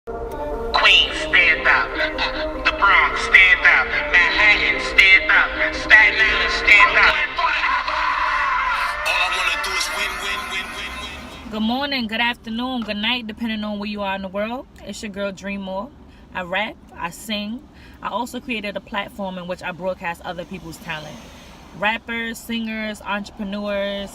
Queens, stand up. The Bronx, stand up. Manhattan, stand up. Staten Island, stand up. All I wanna do is win, win, win, win, win. Good morning, good afternoon, good night, depending on where you are in the world. It's your girl Dream More. I rap, I sing. I also created a platform in which I broadcast other people's talent. Rappers, singers, entrepreneurs,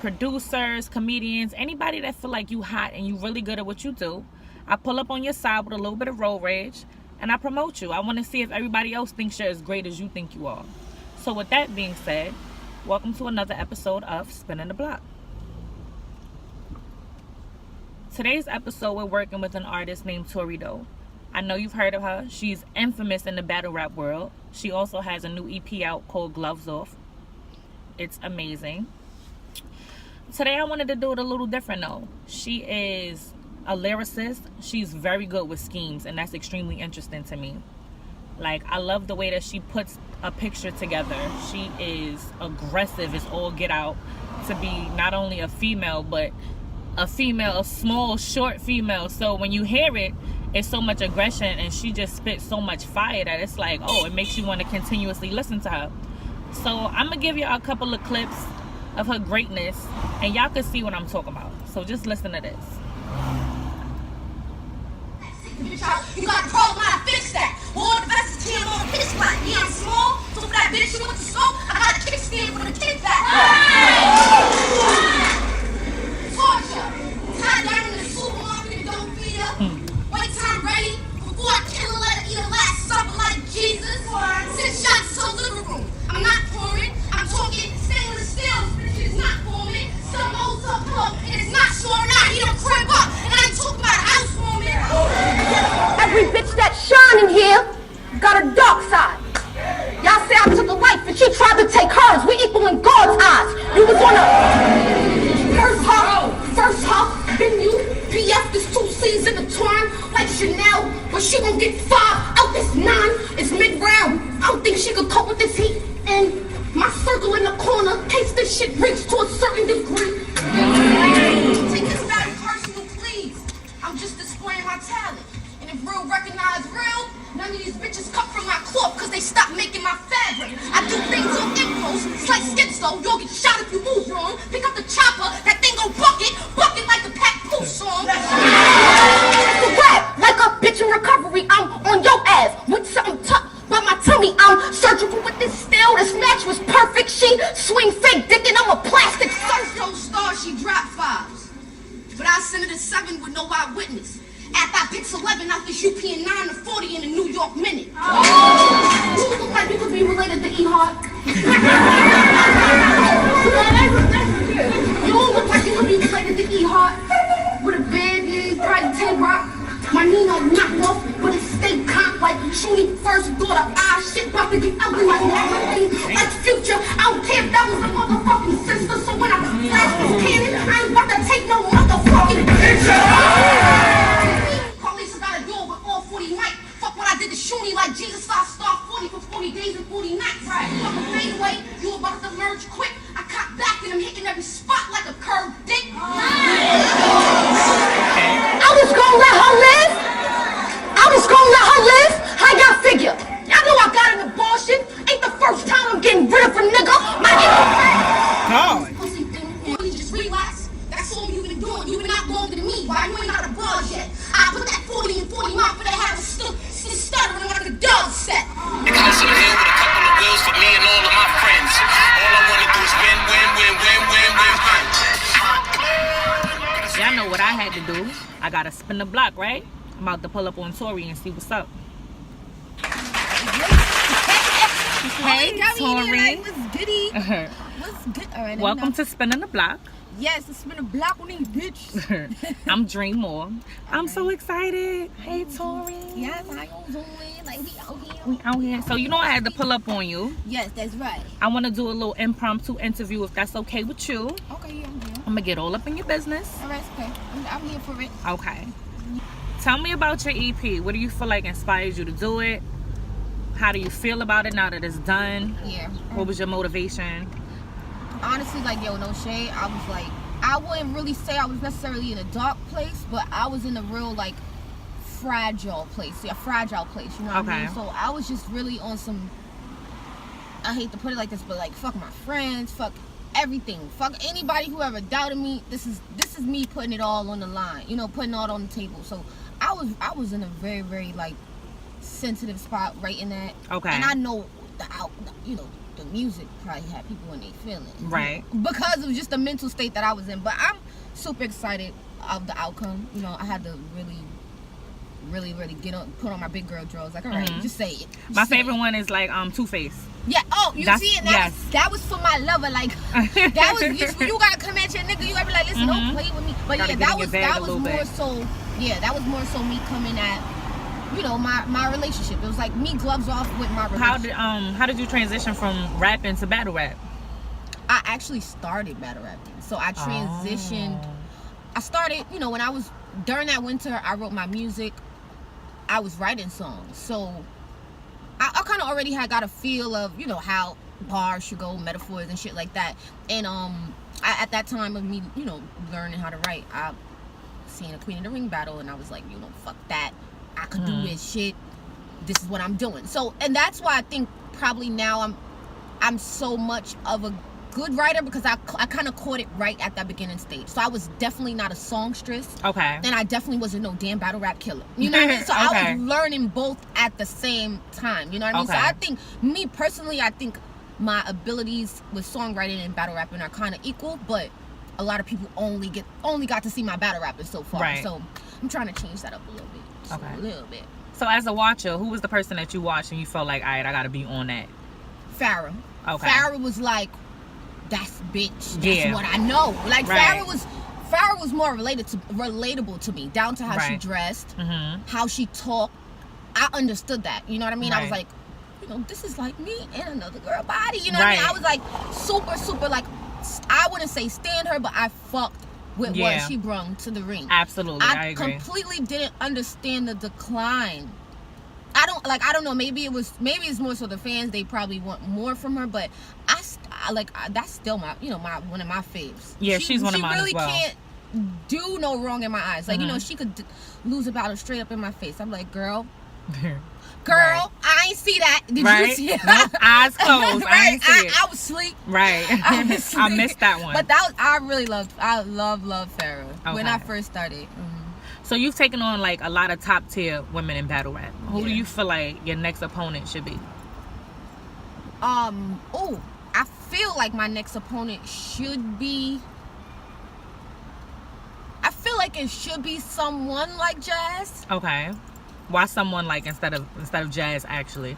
producers, comedians, anybody that feel like you hot and you really good at what you do. I pull up on your side with a little bit of road rage and I promote you. I want to see if everybody else thinks you're as great as you think you are. So with that being said, welcome to another episode of Spinning the Block. Today's episode, we're working with an artist named Tori Doe. I know you've heard of her. She's infamous in the battle rap world. She also has a new EP out called Gloves Off. It's amazing. Today I wanted to do it a little different though. She is a lyricist. She's very good with schemes, and that's extremely interesting to me. Like, I love the way that she puts a picture together. She is aggressive as all get out to be not only a female, but a female, a small, short female. So when you hear it, it's so much aggression, and she just spits so much fire that it's like, oh, it makes you want to continuously listen to her. So I'm gonna give y'all a couple of clips of her greatness, and y'all can see what I'm talking about. So just listen to this. You got a problem, I fix that. All the best is team on the pitch spot. Yeah, I'm small, so for that bitch you want to smoke, I got a kickstand for the kickback. Torture. Tie down in the supermarket and don't feed her. Wait till I'm ready before I kill her, let her eat her last supper like Jesus. 6 shots to the living room. I'm not pouring, I'm talking stainless steel. This shit is not pouring. Some old up club, and it's not sure not. He don't crib up, and I ain't talking about a house warming. Every bitch that shine in here got a dark side. Y'all say I took a life and she tried to take hers. We equal in God's eyes. You was on a first half, then you. PF this 2 C's in the twine like Chanel, but she gon' get 5 out this 9. It's mid-round. I don't think she could cope with this heat. And my circle in the corner, in case this shit reaches to a certain degree. Take this back personal, please. I'm just displaying my talent. And if real recognize real, none of these bitches cut from my cloth cause they stopped making my fabric. I do things on impulse, it's like schizo. You'll get shot if you move wrong. Pick up the chopper, that thing gon' bucket like the Pat Pooh song. That's the rap, like a bitch in recovery. I'm on your ass with something tough. But my tummy, I'm surgical with this steel. This match was perfect. She swing fake dick and I'm a plastic Social star, she dropped 5s. But I sent her to 7 with no eyewitness. After I picked 11 out this UP and 9 to 40 in the New York Minute. You look like you could be related to E-Hart. You don't look like you could be related to E-Hart. With a bad name, probably T-Rock. My Nino knocked off, but it stay comp like Shooty first daughter. Shit about to get ugly like everything. Like Future, I don't care if that was a motherfucking sister. So when I flash this cannon, I ain't about to take no motherfucking picture. Carlisa got a door with all 40 mic. Fuck what I did to Shooty like Jesus I star 40 for 40 days and 40 nights. Right. Fuck a fade away, you about to merge quick. I caught back and I'm hitting every spot like a curved dick. I was gonna let her live. How y'all figure? Y'all know I got an abortion. Ain't the first time I'm getting rid of a nigga. My Pussy thing, you just realize that's all you've been doing. You've been out longer than me. Why you ain't got a buzz yet? I put that 40 and 40 mile for that have a stuttering like a dog set. The house on the hill with a couple of wheels for me and all of my friends. All I wanna do is win, win, win, win, win, win, win. Y'all know what I had to do. I gotta spin the block, right? I'm about to pull up on Tori and see what's up. Hey, Tori. What's goody? What's good? All right, Welcome to Spinning the Block. Yes, it's been a block on these bitches. I'm Dream More. I'm so excited. Hey, Tori. Yes, how you doing? Like, we out here. We out here. So you know I had to pull up on you. Yes, that's right. I want to do a little impromptu interview if that's okay with you. Okay, yeah, I'm here. I'm going to get all up in your business. All right, okay. I'm here for it. Okay. Tell me about your EP. What do you feel like inspires you to do it? How do you feel about it now that it's done? Yeah. What was your motivation? Honestly, like, yo, no shade. I was like, I wouldn't really say I was necessarily in a dark place, but I was in a real, like, fragile place. You know what I mean? So I was just really on some, I hate to put it like this, but like, fuck my friends, fuck everything, fuck anybody who ever doubted me. This is me putting it all on the line, you know, putting it all on the table. So I was in a very, very like sensitive spot right in that. Okay. And I know the music probably had people in their feelings, right? Because it was just the mental state that I was in. But I'm super excited of the outcome. You know, I had to really put on my big girl drawers. Like, all right, just say it. My favorite one is like Two-Face. Yeah. Oh, you see it? That was for my lover. Like, that was you gotta come at your nigga. You gotta be like, listen, don't play with me. But gotta yeah, that was more so. Yeah, that was more so me coming at, you know, my relationship. It was like me gloves off with my relationship. How did you transition from rapping to battle rap? I actually started battle rapping. So I transitioned. I started, you know, when I was, during that winter, I wrote my music. I was writing songs. So I kind of already had got a feel of, you know, how bars should go, metaphors and shit like that. And at that time of me, you know, learning how to write, I seen a Queen of the Ring battle and I was like, you know, fuck that. I could do this shit. This is what I'm doing. So, and that's why I think probably now I'm so much of a good writer, because I kind of caught it right at that beginning stage. So I was definitely not a songstress. Okay. And I definitely wasn't no damn battle rap killer. You know what I mean? So I was learning both at the same time. You know what I mean? So I think, me personally, I think my abilities with songwriting and battle rapping are kind of equal, but a lot of people only got to see my battle rapping so far. Right. So I'm trying to change that up a little bit. A little bit. So as a watcher, who was the person that you watched and you felt like, all right, I gotta be on that? Farrah. Okay. Farrah was like, that's bitch. That's what I know. Like, Farrah was more relatable to me, down to how she dressed, how she talked. I understood that. You know what I mean? I was like, you know, this is like me and another girl body. You know what I mean? I was like super like, I wouldn't say stand her, but I fucked with what she brung to the ring. Absolutely, I agree. Completely didn't understand the decline. I don't know, maybe it's more so the fans, they probably want more from her, but that's still my, you know, one of my faves. Yeah, she's one of mine really as well. Can't do no wrong in my eyes. Like, you know, she could lose a battle straight up in my face. I'm like, girl, I ain't see that. Did you see it? Nope, eyes closed. I ain't see it. I was asleep. Right. I missed that one. But I love Farrah when I first started. So you've taken on like a lot of top tier women in battle rap. Who do you feel like your next opponent should be? I feel like my next opponent should be, I feel like it should be someone like Jazz. Okay. Why someone like instead of Jazz, actually?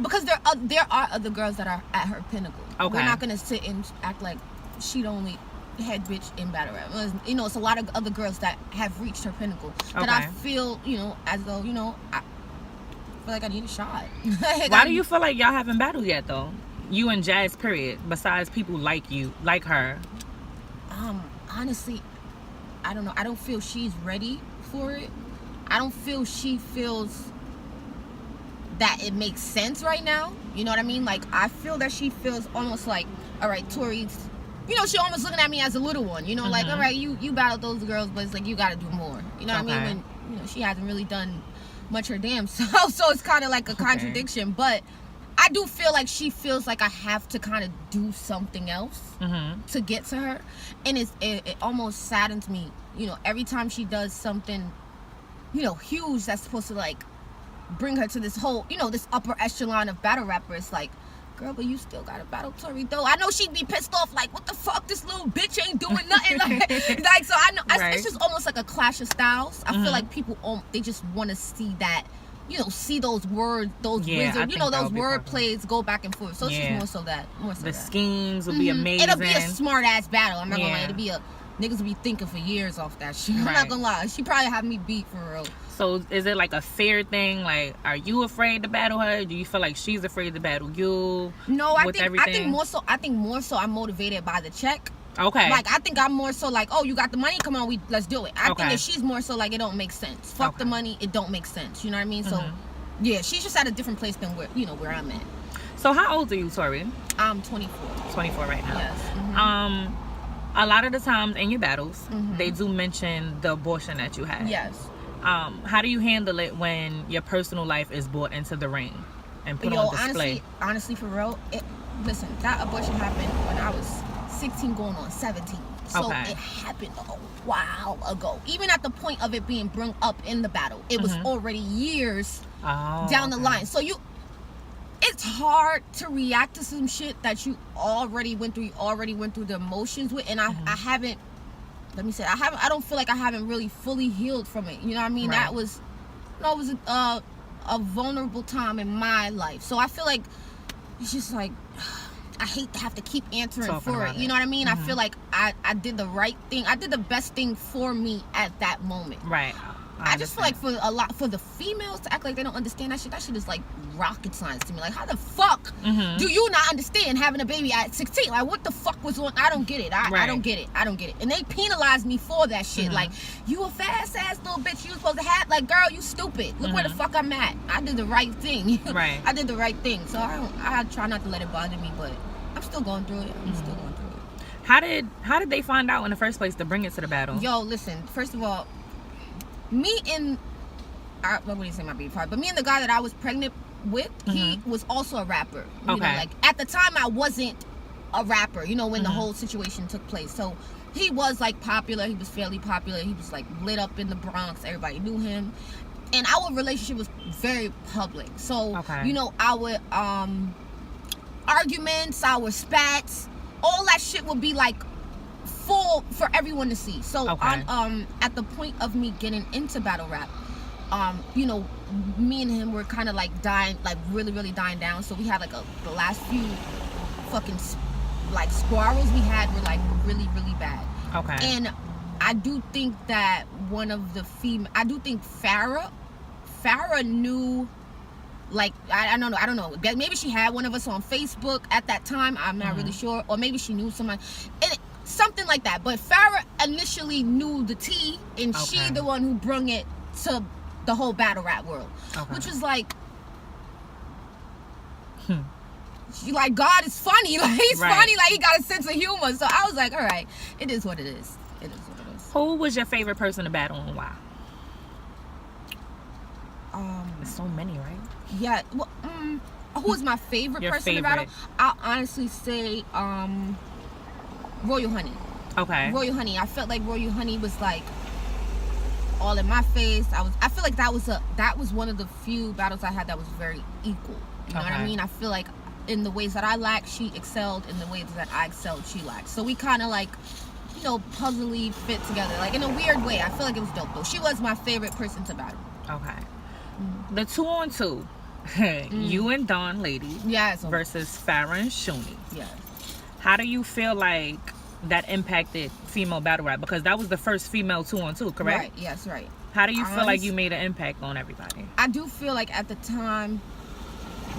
Because there are other girls that are at her pinnacle. Okay. We're not gonna sit and act like she the only head bitch in battle rap. You know, it's a lot of other girls that have reached her pinnacle that I feel, you know, as though, you know, I feel like I need a shot. Why do you feel like y'all haven't battled yet, though? You and Jazz, period. Besides people like you, like her. Honestly, I don't know. I don't feel she's ready for it. I don't feel she feels that it makes sense right now. You know what I mean? Like, I feel that she feels almost like, all right, Tori's, you know, she almost looking at me as a little one. You know, like, all right, you battled those girls, but it's like, you got to do more. You know what I mean? When, you know, she hasn't really done much her damn self. So it's kind of like a contradiction. But I do feel like she feels like I have to kind of do something else to get to her. And it almost saddens me, you know, every time she does something, you know, huge that's supposed to like bring her to this whole, you know, this upper echelon of battle rapper. It's like, girl, but you still gotta battle Tori Doe. I know she'd be pissed off, like, what the fuck, this little bitch ain't doing nothing. like so I know it's just almost like a clash of styles. I feel like people they just want to see that, you know, see those words, those wizards, you know, those word plays go back and forth. So it's just more so that. The schemes will be amazing. It'll be a smart ass battle. I'm not gonna lie. It'll be niggas will be thinking for years off that shit. I'm not gonna lie. She probably have me beat for real. So is it like a fair thing? Like, are you afraid to battle her? Do you feel like she's afraid to battle you? No, I think more so I'm motivated by the check. Okay. Like, I think I'm more so like, oh, you got the money? Come on, let's do it. I think that she's more so like, it don't make sense. Fuck the money, it don't make sense. You know what I mean? So, yeah, she's just at a different place than where I'm at. So how old are you, Tori? I'm 24. 24 right now. Yes. A lot of the times in your battles, they do mention the abortion that you had. Yes. How do you handle it when your personal life is brought into the ring and put on display? Honestly, for real, listen, that abortion happened when I was 16 going on 17. So it happened a while ago. Even at the point of it being brought up in the battle, it was already years down the line. So it's hard to react to some shit that you already went through. You already went through the emotions with, and I haven't. Let me say, I don't feel like I haven't really fully healed from it. You know what I mean? Right. It was a vulnerable time in my life. So I feel like it's just like, I hate to have to keep answering for it. You know what I mean? I feel like I did the right thing. I did the best thing for me at that moment. Right. I just feel like for the females to act like they don't understand that shit is like rocket science to me. Like, how the fuck do you not understand having a baby at 16? Like, what the fuck was on? I don't get it. I don't get it. I don't get it. And they penalized me for that shit. Like, you a fast ass little bitch. You supposed to have, like, girl, you stupid. Look where the fuck I'm at. I did the right thing. Right. I did the right thing. So I try not to let it bother me, but I'm still going through it. How did they find out in the first place to bring it to the battle? Yo, listen. First of all, me and I wouldn't say my baby father, but me and the guy that I was pregnant with, he was also a rapper. You know, like, at the time I wasn't a rapper, you know, when the whole situation took place. So he was like popular, he was fairly popular, he was like lit up in the Bronx, everybody knew him. And our relationship was very public. So you know, our arguments, our spats, all that shit would be like full for everyone to see. So on at the point of me getting into battle rap, you know, me and him were kind of like dying, like really dying down. So we had like the last few fucking like squabbles we had were like really bad. And I do think that one of the I do think Farrah knew, like, I don't know, maybe she had one of us on Facebook at that time, I'm not really sure, or maybe she knew somebody, something like that. But Farrah initially knew the tea, and she the one who brung it to the whole battle rap world, which was like, she like, God is funny, like, he's funny, like, he got a sense of humor. So I was like, all right, it is what it is. It is what it is. Who was your favorite person to battle and why? There's so many, right? Yeah. Well, who is my favorite person to battle? I'll honestly say Royal Honey. Royal Honey. I felt like Royal Honey was like all in my face. I feel like that was one of the few battles I had that was very equal. You know what I mean? I feel like in the ways that I lacked, she excelled. In the ways that I excelled, she lacked. So we kind of like, you know, puzzly fit together, like in a weird way. I feel like it was dope though. She was my favorite person to battle. The 2-on-2, you and Dawn Lady, versus Farrah and Shuni. How do you feel like that impacted female battle rap? Because that was the first female 2-on-2, correct? Right. Yes. Right. How do you feel like you made an impact on everybody? I do feel like at the time,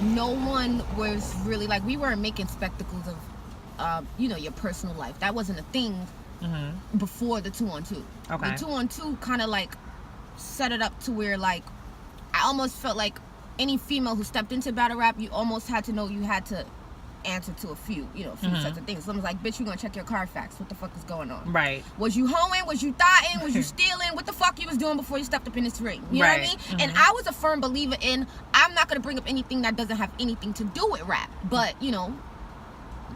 no one was really, like, we weren't making spectacles of, you know, your personal life. That wasn't a thing before the 2-on-2. The 2-on-2 kind of like set it up to where, like, I almost felt like any female who stepped into battle rap, you almost had to know you had to answer to a few sets of things. Someone's like, bitch, you gonna check your Carfax. What the fuck is going on? Right. Was you hoeing? Was you thotting? Was you stealing? What the fuck you was doing before you stepped up in this ring? You know what I mean? And I was a firm believer in, I'm not gonna bring up anything that doesn't have anything to do with rap. But, you know,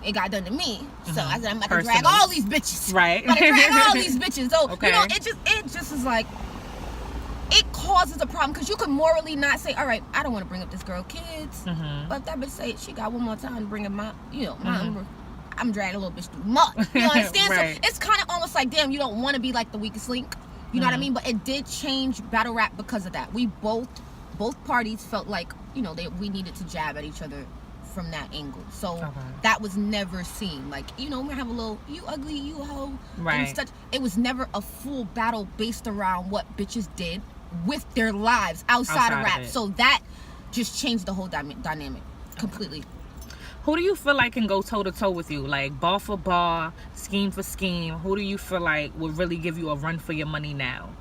it got done to me. So I said, I'm about to drag all these bitches. Right. I'm about to drag all these bitches. So, you know, it just is like, it causes a problem, because you could morally not say, all right, I don't want to bring up this girl kids, but if that bitch say she got one more time bringing my, you know, I'm dragging a little bitch through mud. You know what I'm saying? So it's kind of almost like, damn, you don't want to be like the weakest link. You know what I mean? But it did change battle rap because of that. We both parties felt like, you know, we needed to jab at each other from that angle. So that was never seen. Like, you know, we have a little, you ugly, you hoe. Right. It was never a full battle based around what bitches did with their lives outside of rap. So that just changed the whole dynamic completely. Who do you feel like can go toe to toe with you, like bar for bar, scheme for scheme? Who do you feel like would really give you a run for your money now?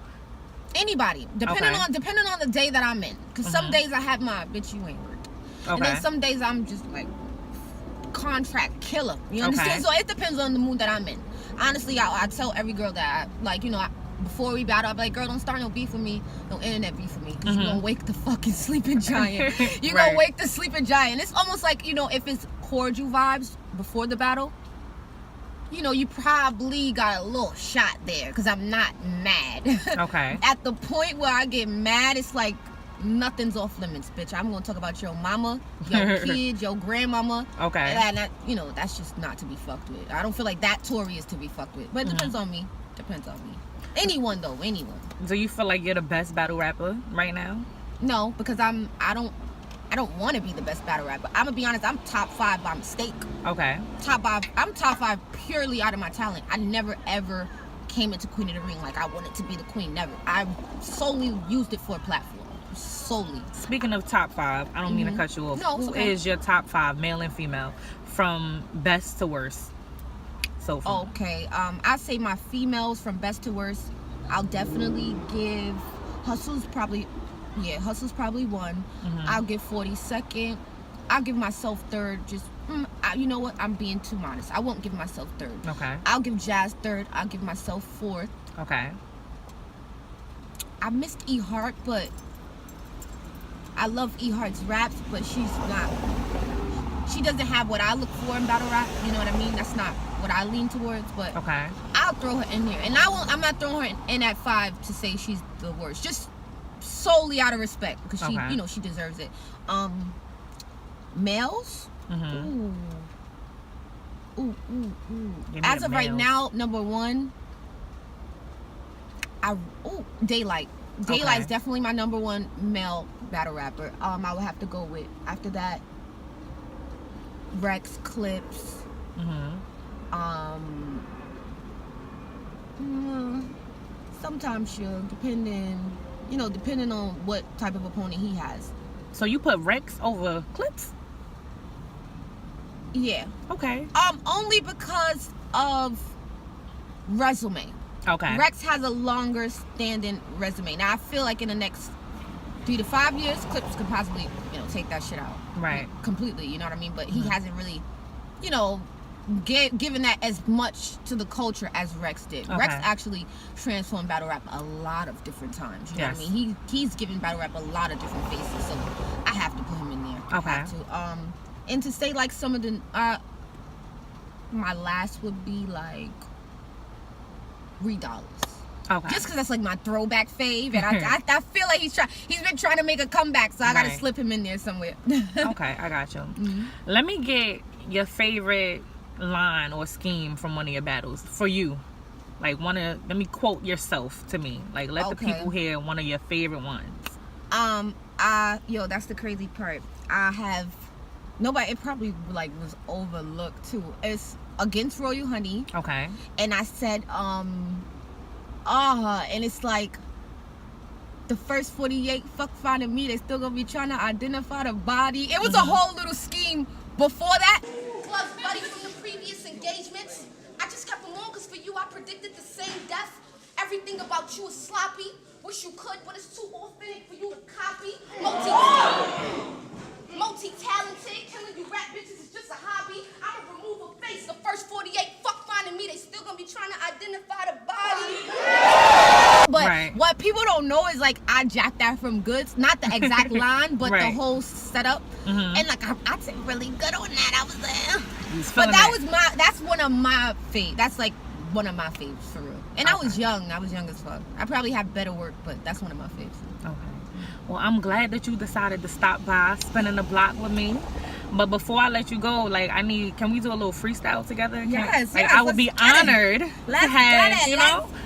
Anybody, depending on the day that I'm in. Because some days I have my bitch, you ain't worked, and then some days I'm just like contract killer. You understand? So it depends on the mood that I'm in. Honestly, I tell every girl that, like, you know, before we battle, I'd be like, girl, don't start no beef with me, no internet beef with me, because you're gonna wake the fucking sleeping giant. You're gonna wake the sleeping giant. It's almost like, you know, if it's cordial vibes before the battle, you know, you probably got a little shot there, because I'm not mad. Okay. At the point where I get mad, it's like nothing's off limits, bitch. I'm gonna talk about your mama, your kids, your grandmama. Okay. And that, you know, that's just not to be fucked with. I don't feel like that Tori is to be fucked with, but it depends on me. Depends on me. Anyone though, anyone. Do you feel like you're the best battle rapper right now? No, because I don't want to be the best battle rapper. I'm gonna be honest, I'm top 5 by mistake. Okay. I'm top 5 purely out of my talent. I never ever came into Queen of the Ring like I wanted to be the queen. Never. I solely used it for a platform. Solely. Speaking of top 5, I don't mean to cut you off. No, it's Who okay. is your top 5, male and female, from best to worst so far? Okay. I say my females from best to worst. I'll definitely give Hustle's probably one. I'll give 40 second. I'll give myself third. Just you know what? I'm being too modest. I won't give myself third. Okay. I'll give Jazz third. I'll give myself fourth. Okay. I missed E Heart, but I love E Heart's raps, but she doesn't have what I look for in battle rap. You know what I mean? That's not what I lean towards, but Okay. I'll throw her in there. And I'm not throwing her in at 5 to say she's the worst. Just solely out of respect, because she, Okay. you know, she deserves it. Males? Ooh. Give me As the of right males. now, number 1, Daylight. Daylight's definitely my number 1 male battle rapper. I would have to go with, after that, Rex, Clips. Sometimes Suge, depending on what type of opponent he has. So you put Rex over Clips? Yeah. Okay. Only because of resume. Okay. Rex has a longer standing resume. Now I feel like in the next 3 to 5 years, Clips could possibly, take that shit out. Right. Completely, you know what I mean? But he hasn't really, given that as much to the culture as Rex did. Okay. Rex actually transformed battle rap a lot of different times. You know what I mean? He's given battle rap a lot of different faces, so I have to put him in there. Okay. I have to. And to say like some of the my last would be like $3. Okay. Just because that's like my throwback fave, and I feel like he's been trying to make a comeback, so I gotta slip him in there somewhere. Okay, I got you. Let me get your favorite line or scheme from one of your battles for you. Like let me quote yourself to me. Like let the people hear one of your favorite ones. That's the crazy part. It probably like was overlooked too. It's against Royal Honey. Okay. And I said, and it's like the first 48 fuck finding me, they still gonna be trying to identify the body. It was a whole little scheme before that. Gloves buddy from the previous engagements. I just kept them on because for you I predicted the same death. Everything about you is sloppy. Wish you could, but it's too authentic for you to copy. Multi-talented, killing you rap bitches is just a hobby. I'ma remove a face. The first 48 fuck finding me, they still gonna be trying to identify the body. But what people don't know is like I jacked that from Goods, not the exact line, but the whole setup. And like I did really good on that. I was there. But that's one of my faves. That's like one of my faves for real. And I was young. I was young as fuck. I probably have better work, but that's one of my faves. Okay. Well, I'm glad that you decided to stop by spinning the block with me. But before I let you go, like can we do a little freestyle together? Yes. I would be honored to have, Let's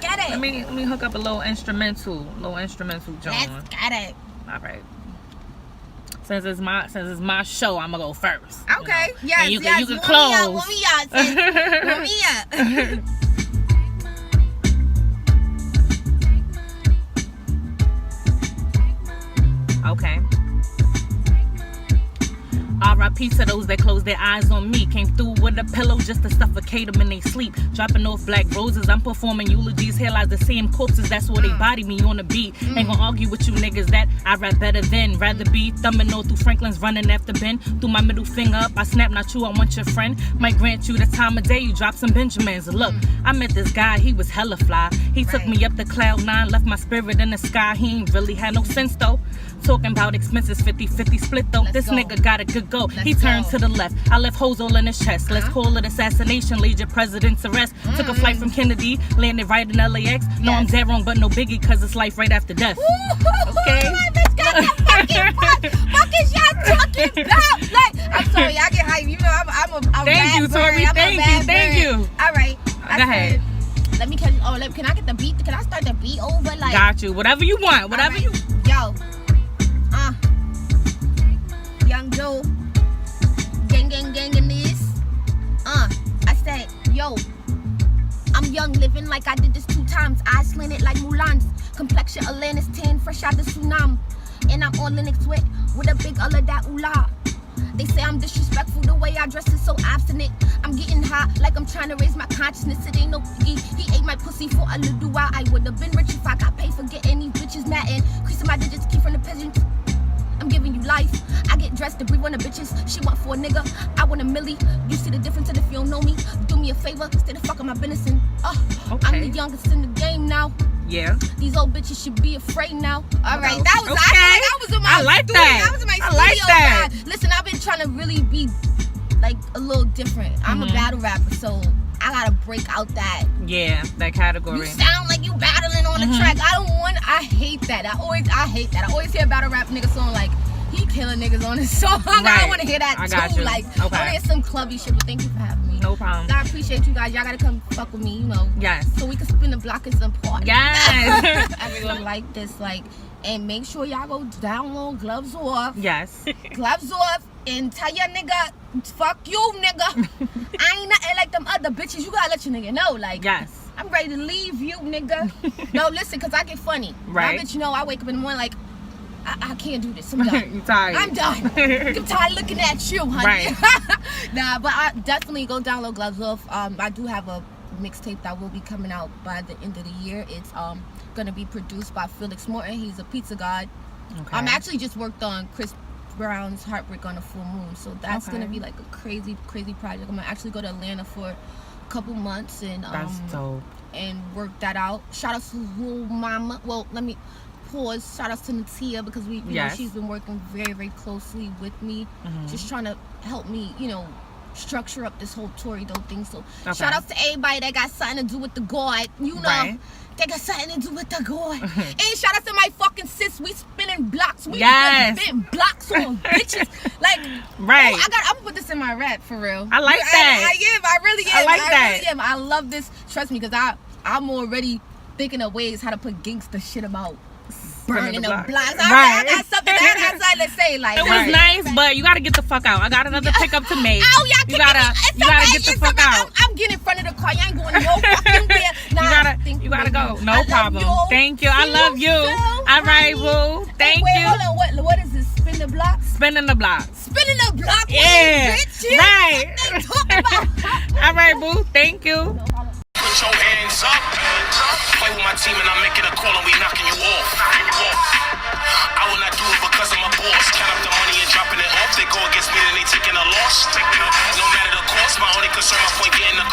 get it. Let me hook up a little instrumental John. Let's get it. All right. Since it's my show, I'm gonna go first. Okay. You know? Yes. And you can close. Warm me up. Okay. peace to those that close their eyes on me. Came through with a pillow just to suffocate them in they sleep. Dropping off black roses, I'm performing eulogies. Here lies the same corpses, that's where they body me on the beat. Ain't gonna argue with you niggas that I rap better than. Rather be thumbing all through Franklin's, running after Ben. Threw my middle finger up, I snap, not you, I want your friend. Might grant you the time of day, you drop some Benjamins. Look, I met this guy, he was hella fly. He took me up to cloud 9, left my spirit in the sky. He ain't really had no sense though. Talking about expenses, 50-50 split though. This nigga got a good go. He turned to the left. I left holes all in his chest. Let's call it assassination. Laid your president's arrest. Took a flight from Kennedy, landed right in LAX. No, I'm dead wrong, but no biggie, cause it's life right after death. Okay. Fuck is y'all talking about? Like, I'm sorry, I get hype. You know, I'm a Thank you, Tori. Thank you. All right. Go ahead. Let me can I get the beat? Can I start the beat over? Like, got you. Whatever you want. Whatever you. Yo. Young Joe. Gang in this. I said, yo. I'm young, living like I did this 2 times. Eyes slanted like Mulan's. Complexion Atlantis 10, fresh out the tsunami. And I'm on Linux with a big all of that oolah. They say I'm disrespectful, the way I dress is so obstinate. I'm getting hot like I'm trying to raise my consciousness. It ain't no biggie. He ate my pussy for a little while. I would have been rich if I got paid for getting these bitches mad and creasing my digits, keep from the pigeons. I'm giving you life. I get dressed to breathe on the bitches. She want for a nigga. I want a milli. You see the difference if you don't know me. Do me a favor. Stay the fuck on my business and I'm the youngest in the game now. Yeah. These old bitches should be afraid now. All right. Okay. That was I was in my I like studio. that. That was in my I studio. like that. Vibe. Listen, I've been trying to really be like a little different. I'm a battle rapper, so I gotta break out that. Yeah, that category. You sound like you battling on the track. I hate that. I hate that. I always hear a battle rap nigga song like he killing niggas on his song. Right. I don't want to hear that I too. got you. Like Okay. I want to hear some clubby shit. But thank you for having me. No problem. I appreciate you guys. Y'all gotta come fuck with me. You know. Yes. So we can spin the block in some party. Yes. Everyone like this, like, and make sure y'all go download Gloves Off. Yes. Gloves Off, and tell your nigga, fuck you, nigga. I ain't nothing like them other bitches. You gotta let your nigga know, like. Yes. I'm ready to leave you, nigga. No, listen, cause I get funny. Right. I bet you know I wake up in the morning like, I can't do this. I'm done. You tired. I'm done. I'm tired looking at you, honey. Right. Nah, but I definitely go download Gloves Off. I do have a mixtape that will be coming out by the end of the year. It's gonna be produced by Felix Morton. He's a pizza god. Okay. I'm actually just worked on Chris Brown's Heartbreak on a Full Moon, so that's gonna be like a crazy project. I'm gonna actually go to Atlanta for a couple months and That's dope. and work that out. Shout out to Lil Mama. Well, let me pause. Shout out to Natia because we, you know, she's been working very closely with me, just trying to help me, you know, structure up this whole Tori Doe thing. So shout out to everybody that got something to do with the God. You know, they got something to do with the God. And shout out to my fucking sis. We spinning blocks. We spinning blocks on bitches. Like, right. I'm gonna put this in my rap for real. I like that. I really am. I like that. Really am. I love this. Trust me, because I'm already thinking of ways how to put gangster shit about burning the blocks. I got something to say. Like, it was nice, but you gotta get the fuck out. I got another pickup to make. Oh, y'all you gotta get the fuck out. I'm getting in front of the car. Y'all ain't going no fucking where. Nah, you gotta go. No problem. Thank you. I love you. All right, boo. Thank you. Hold on. What is this? Spin the blocks? Spinning the blocks. Spinning the blocks? Yeah. Bitch, Right. What they talking about? All right, boo. Thank you. Put your hands up. Play with my team and I'm making a call and we knocking you off. I will not do it because I'm a boss. Count up the money and dropping it off. They go against me and they taking a loss. No matter the cost, my only concern, my point, getting the